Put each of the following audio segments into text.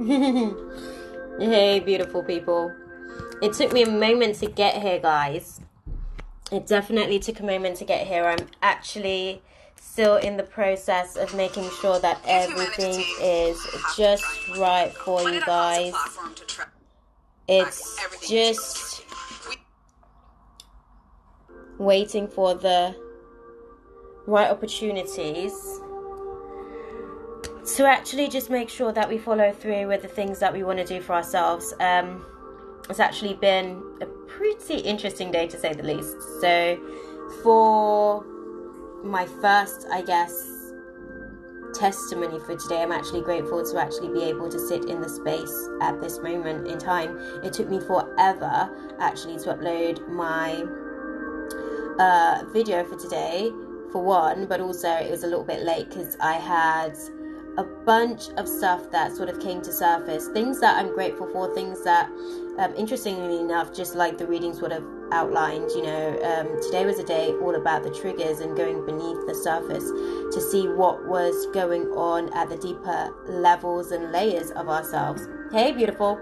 Hey, beautiful people. It took me a moment to get here, guys. It definitely took a moment to get here. I'm actually still in the process of making sure that everything is just right for you guys. It's just waiting for the right opportunities to actually just make sure that we follow through with the things that we want to do for ourselves. It's actually been a pretty interesting day, to say the least. So for my first, I guess, testimony for today, I'm actually grateful to actually be able to sit in the space at this moment in time. It took me forever actually to upload my video for today, for one, but also it was a little bit late because I had a bunch of stuff that sort of came to surface, things that I'm grateful for, things that interestingly enough, just like the reading sort of outlined, today was a day all about the triggers and going beneath the surface to see what was going on at the deeper levels and layers of ourselves. Hey, beautiful.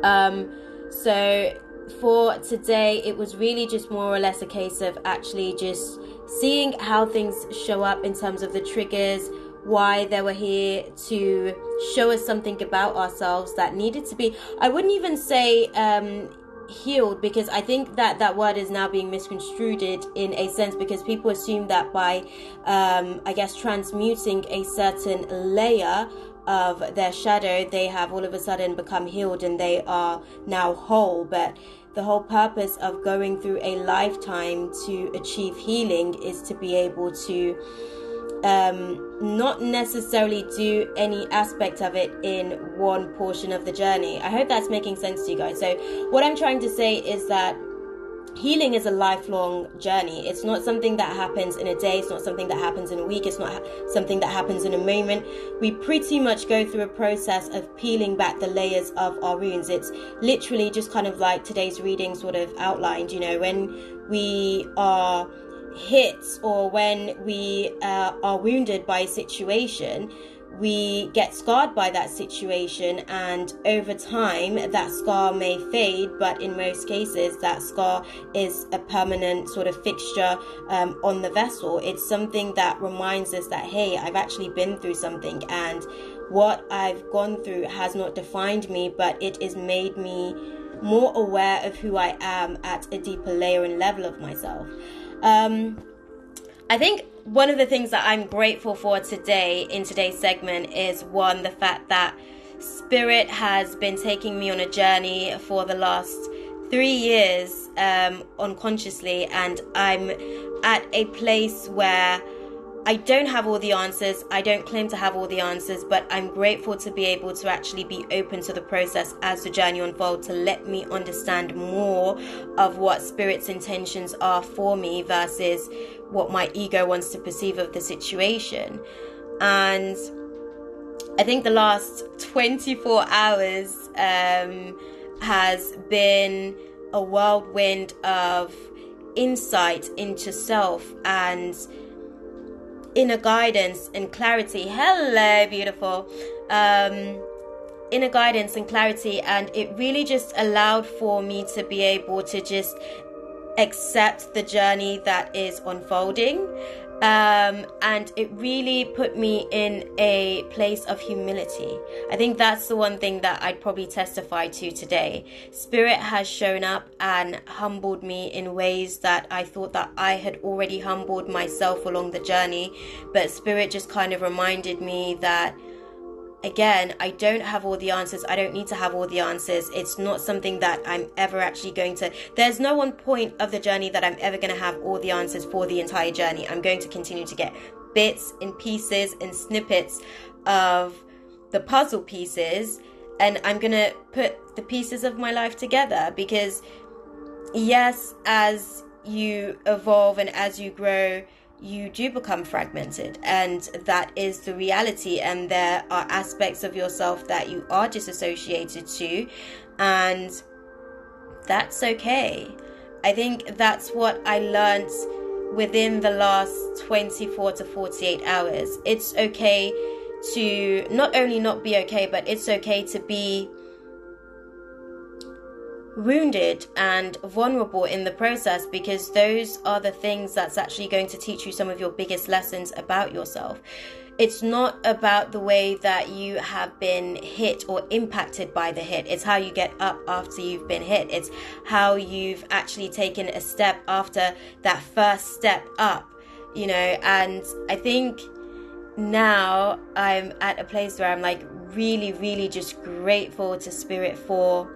So for today, it was really just more or less a case of actually just seeing how things show up in terms of the triggers, why they were here to show us something about ourselves that needed to be, I wouldn't even say healed, because I think that word is now being misconstrued in a sense, because people assume that by I guess transmuting a certain layer of their shadow, they have all of a sudden become healed and they are now whole. But the whole purpose of going through a lifetime to achieve healing is to be able to not necessarily do any aspect of it in one portion of the journey. I hope that's making sense to you guys. So what I'm trying to say is that healing is a lifelong journey. It's not something that happens in a day. It's not something that happens in a week. It's not something that happens in a moment. We pretty much go through a process of peeling back the layers of our wounds. It's literally just kind of like today's reading sort of outlined, when we are hit or when we are wounded by a situation, we get scarred by that situation, and over time that scar may fade, but in most cases that scar is a permanent sort of fixture on the vessel. It's something that reminds us that, hey, I've actually been through something, and what I've gone through has not defined me, but it has made me more aware of who I am at a deeper layer and level of myself. I think one of the things that I'm grateful for today in today's segment is, one, the fact that Spirit has been taking me on a journey for the last 3 years unconsciously, and I'm at a place where I don't have all the answers. I don't claim to have all the answers, but I'm grateful to be able to actually be open to the process as the journey unfolds, to let me understand more of what Spirit's intentions are for me versus what my ego wants to perceive of the situation. And I think the last 24 hours has been a whirlwind of insight into self and inner guidance and clarity. Hello, beautiful. Inner guidance and clarity, and it really just allowed for me to be able to just accept the journey that is unfolding, and it really put me in a place of humility. I think that's the one thing that I'd probably testify to today. Spirit has shown up and humbled me in ways that I thought that I had already humbled myself along the journey, but Spirit just kind of reminded me that, again, I don't have all the answers. I don't need to have all the answers. It's not something that I'm ever actually going to... There's no one point of the journey that I'm ever going to have all the answers for the entire journey. I'm going to continue to get bits and pieces and snippets of the puzzle pieces, and I'm going to put the pieces of my life together, because yes, as you evolve and as you grow, you do become fragmented, and that is the reality, and there are aspects of yourself that you are disassociated to, and that's okay. I think that's what I learned within the last 24 to 48 hours. It's okay to not only not be okay, but it's okay to be wounded and vulnerable in the process, because those are the things that's actually going to teach you some of your biggest lessons about yourself. It's not about the way that you have been hit or impacted by the hit. It's how you get up after you've been hit. It's how you've actually taken a step after that first step up, and I think now I'm at a place where I'm like really, really just grateful to Spirit for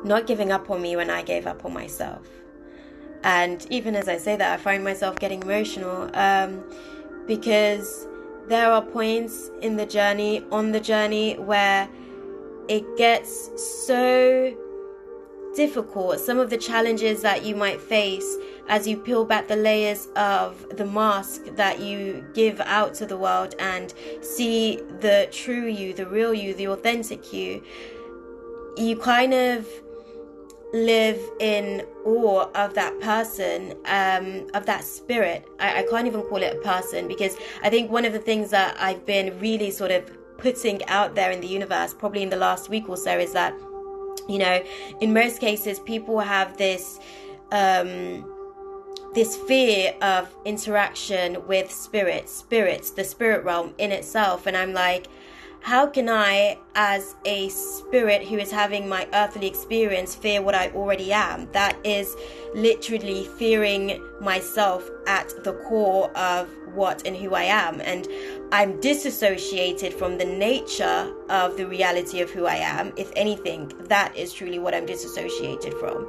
not giving up on me when I gave up on myself. And even as I say that, I find myself getting emotional, because there are points on the journey where it gets so difficult. Some of the challenges that you might face as you peel back the layers of the mask that you give out to the world and see the true you, the real you, the authentic you, you kind of live in awe of that person, of that spirit. I can't even call it a person, because I think one of the things that I've been really sort of putting out there in the universe, probably in the last week or so, is that, in most cases, people have this fear of interaction with spirits, the spirit realm in itself. And I'm like, how can I, as a spirit who is having my earthly experience, fear what I already am? That is literally fearing myself at the core of what and who I am. And I'm disassociated from the nature of the reality of who I am. If anything, that is truly what I'm disassociated from.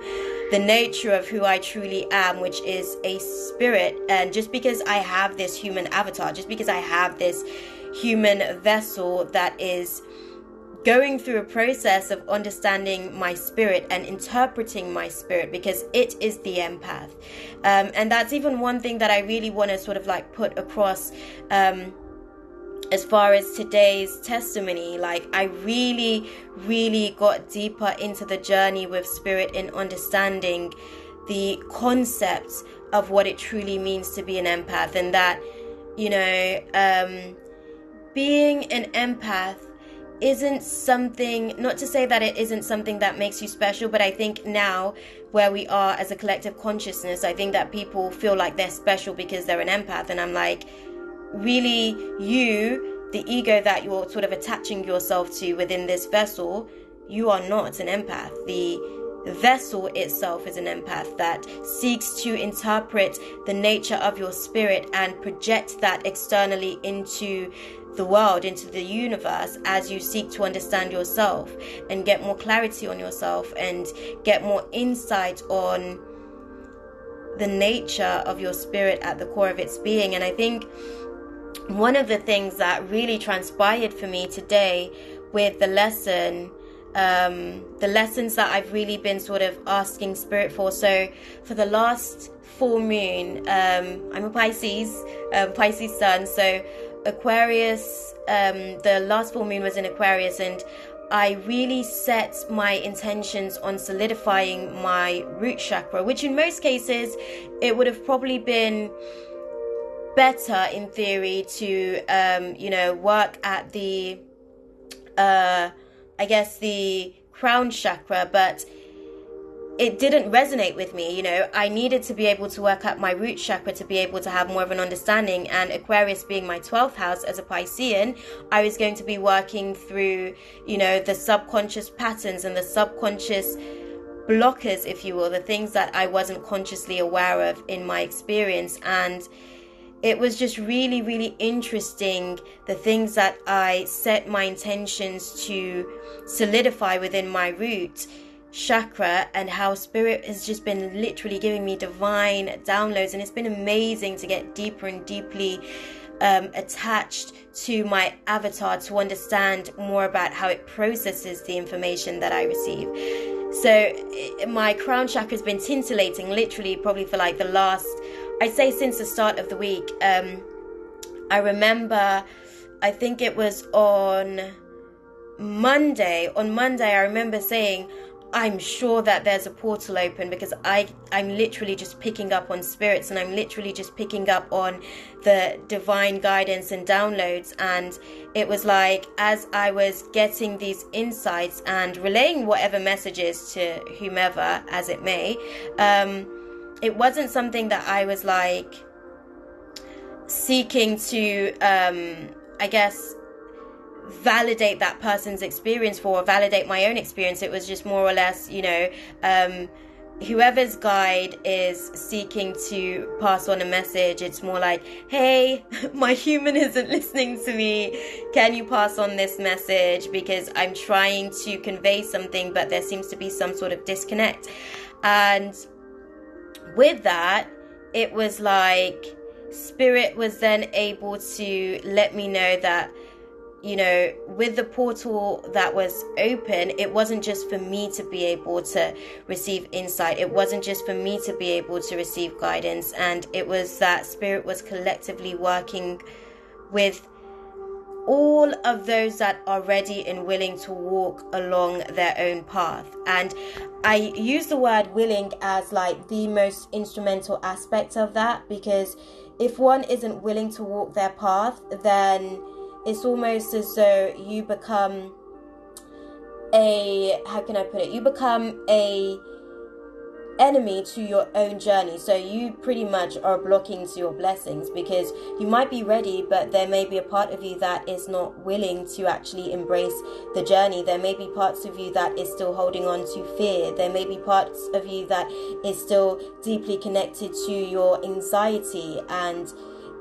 The nature of who I truly am, which is a spirit. And just because I have this human avatar, just because I have this human vessel that is going through a process of understanding my spirit and interpreting my spirit, because it is the empath, and that's even one thing that I really want to sort of like put across, as far as today's testimony. Like, I really, really got deeper into the journey with spirit in understanding the concepts of what it truly means to be an empath, and that, being an empath isn't something, not to say that it isn't something that makes you special, but I think now where we are as a collective consciousness, I think that people feel like they're special because they're an empath. And I'm like, really, the ego that you're sort of attaching yourself to within this vessel, you are not an empath. The vessel itself is an empath that seeks to interpret the nature of your spirit and project that externally into the world, into the universe, as you seek to understand yourself and get more clarity on yourself and get more insight on the nature of your spirit at the core of its being. And I think one of the things that really transpired for me today with the lessons that I've really been sort of asking spirit for. So for the last full moon, I'm a Pisces sun, so Aquarius, the last full moon was in Aquarius, and I really set my intentions on solidifying my root chakra, which in most cases it would have probably been better in theory to work at the the crown chakra, but it didn't resonate with me. I needed to be able to work up my root chakra to be able to have more of an understanding. And Aquarius being my 12th house as a Piscean, I was going to be working through, the subconscious patterns and the subconscious blockers, if you will, the things that I wasn't consciously aware of in my experience. And it was just really, really interesting, the things that I set my intentions to solidify within my root chakra, and how spirit has just been literally giving me divine downloads. And it's been amazing to get deeper and deeply attached to my avatar to understand more about how it processes the information that I receive. So my crown chakra has been scintillating literally probably for like the last, I'd say since the start of the week. I remember, I think it was on Monday, I remember saying, I'm sure that there's a portal open, because I'm literally just picking up on spirits, and I'm literally just picking up on the divine guidance and downloads. And it was like, as I was getting these insights and relaying whatever messages to whomever as it may, it wasn't something that I was like seeking to, I guess, validate that person's experience for, or validate my own experience. It was just more or less, whoever's guide is seeking to pass on a message, it's more like, hey, my human isn't listening to me, can you pass on this message, because I'm trying to convey something, but there seems to be some sort of disconnect. And with that, it was like spirit was then able to let me know that, with the portal that was open, it wasn't just for me to be able to receive insight. It wasn't just for me to be able to receive guidance. And it was that spirit was collectively working with all of those that are ready and willing to walk along their own path. And I use the word willing as like the most instrumental aspect of that, because if one isn't willing to walk their path, then it's almost as though you become you become a enemy to your own journey. So you pretty much are blocking to your blessings, because you might be ready, but there may be a part of you that is not willing to actually embrace the journey. There may be parts of you that is still holding on to fear. There may be parts of you that is still deeply connected to your anxiety. And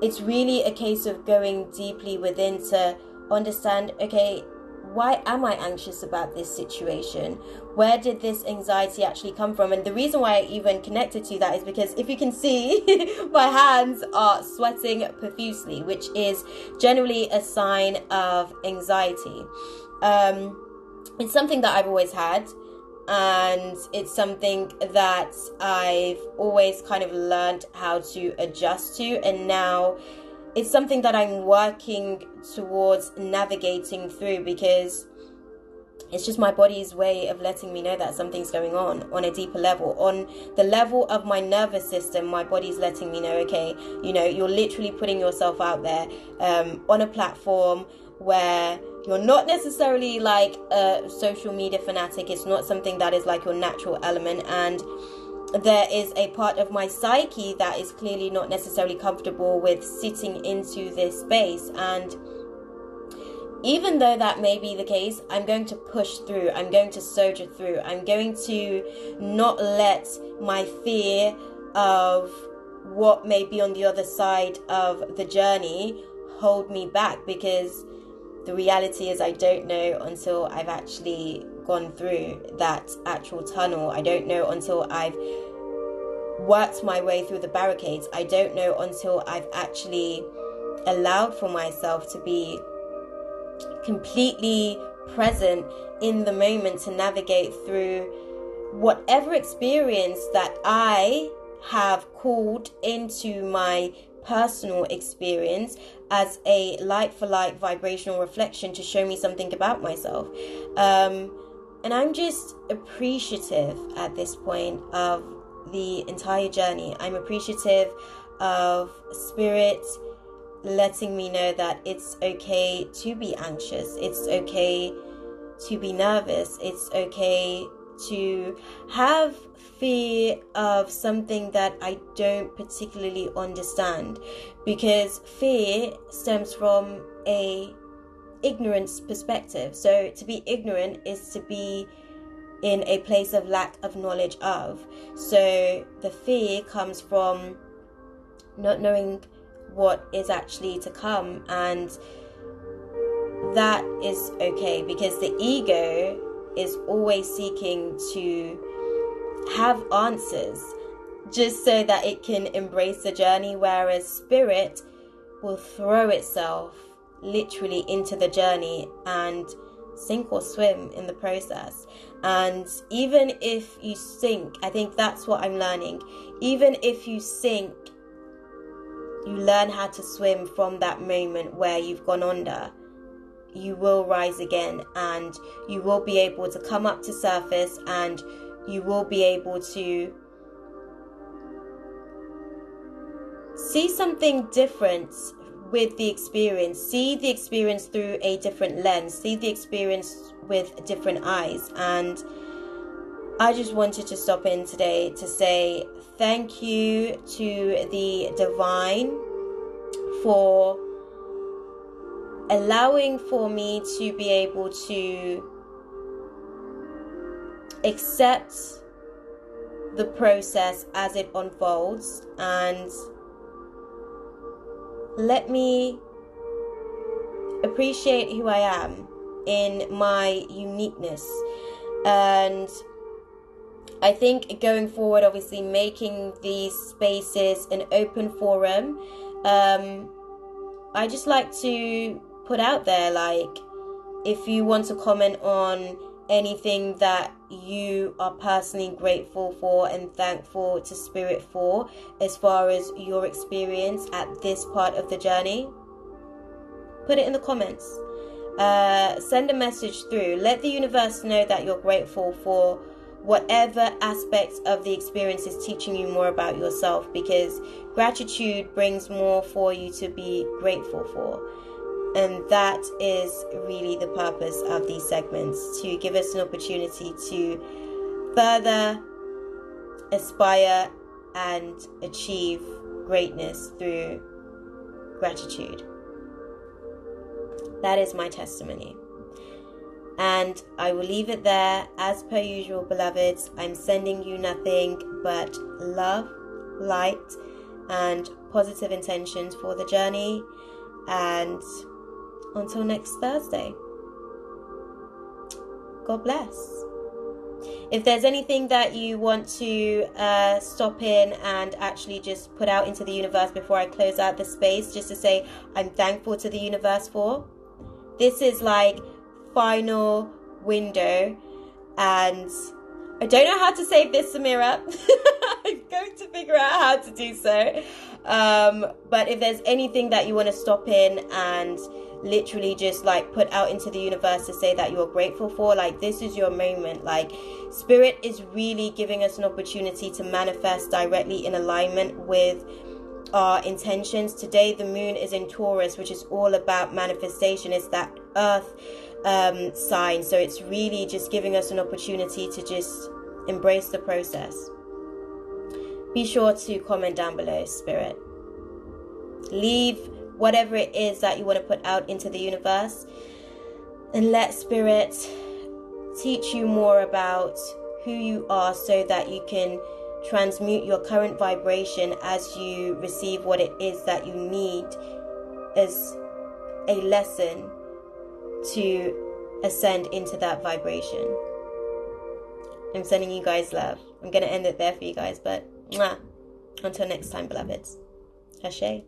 it's really a case of going deeply within to understand, okay, why am I anxious about this situation? Where did this anxiety actually come from? And the reason why I even connected to that is because, if you can see, my hands are sweating profusely, which is generally a sign of anxiety. It's something that I've always had, and it's something that I've always kind of learned how to adjust to, and now it's something that I'm working towards navigating through, because it's just my body's way of letting me know that something's going on a deeper level. On the level of my nervous system, my body's letting me know, okay, you're literally putting yourself out there on a platform where you're not necessarily like a social media fanatic. It's not something that is like your natural element, and there is a part of my psyche that is clearly not necessarily comfortable with sitting into this space. And even though that may be the case, I'm going to push through. I'm going to soldier through. I'm going to not let my fear of what may be on the other side of the journey hold me back, because the reality is I don't know until I've actually gone through that actual tunnel. I don't know until I've worked my way through the barricades. I don't know until I've actually allowed for myself to be completely present in the moment to navigate through whatever experience that I have called into my personal experience as a light for light vibrational reflection to show me something about myself. And I'm just appreciative at this point of the entire journey. I'm appreciative of spirit letting me know that it's okay to be anxious. It's okay to be nervous. It's okay to have fear of something that I don't particularly understand, because fear stems from a ignorance perspective. So to be ignorant is to be in a place of lack of knowledge of. So the fear comes from not knowing what is actually to come, and that is okay, because the ego is always seeking to have answers just so that it can embrace the journey, whereas spirit will throw itself literally into the journey and sink or swim in the process. And even if you sink, I think that's what I'm learning, even if you sink, you learn how to swim from that moment where you've gone under. you will rise again, and you will be able to come up to surface, and you will be able to see something different with the experience. See the experience through a different lens. See the experience with different eyes. And I just wanted to stop in today to say thank you to the divine for allowing for me to be able to accept the process as it unfolds, and let me appreciate who I am in my uniqueness. And I think going forward, obviously making these spaces an open forum, I just like to put out there, like, if you want to comment on anything that you are personally grateful for and thankful to Spirit for, as far as your experience at this part of the journey, put it in the comments. Send a message through. Let the universe know that you're grateful for whatever aspects of the experience is teaching you more about yourself, because gratitude brings more for you to be grateful for. And that is really the purpose of these segments, to give us an opportunity to further aspire and achieve greatness through gratitude. That is my testimony. And I will leave it there. As per usual, beloveds, I'm sending you nothing but love, light, and positive intentions for the journey. And until next Thursday, God bless. If there's anything that you want to stop in and actually just put out into the universe before I close out the space, just to say I'm thankful to the universe for, this is like final window, and I don't know how to save this, Samira. I'm going to figure out how to do so. But if there's anything that you want to stop in and literally just like put out into the universe to say that you're grateful for, like, this is your moment. Like, Spirit is really giving us an opportunity to manifest directly in alignment with our intentions. Today the moon is in Taurus, which is all about manifestation. It's that earth sign, so it's really just giving us an opportunity to just embrace the process. Be sure to comment down below, Spirit. Leave whatever it is that you want to put out into the universe, and let Spirit teach you more about who you are, so that you can transmute your current vibration as you receive what it is that you need as a lesson to ascend into that vibration. I'm sending you guys love. I'm going to end it there for you guys, but until next time, beloveds. Ashe.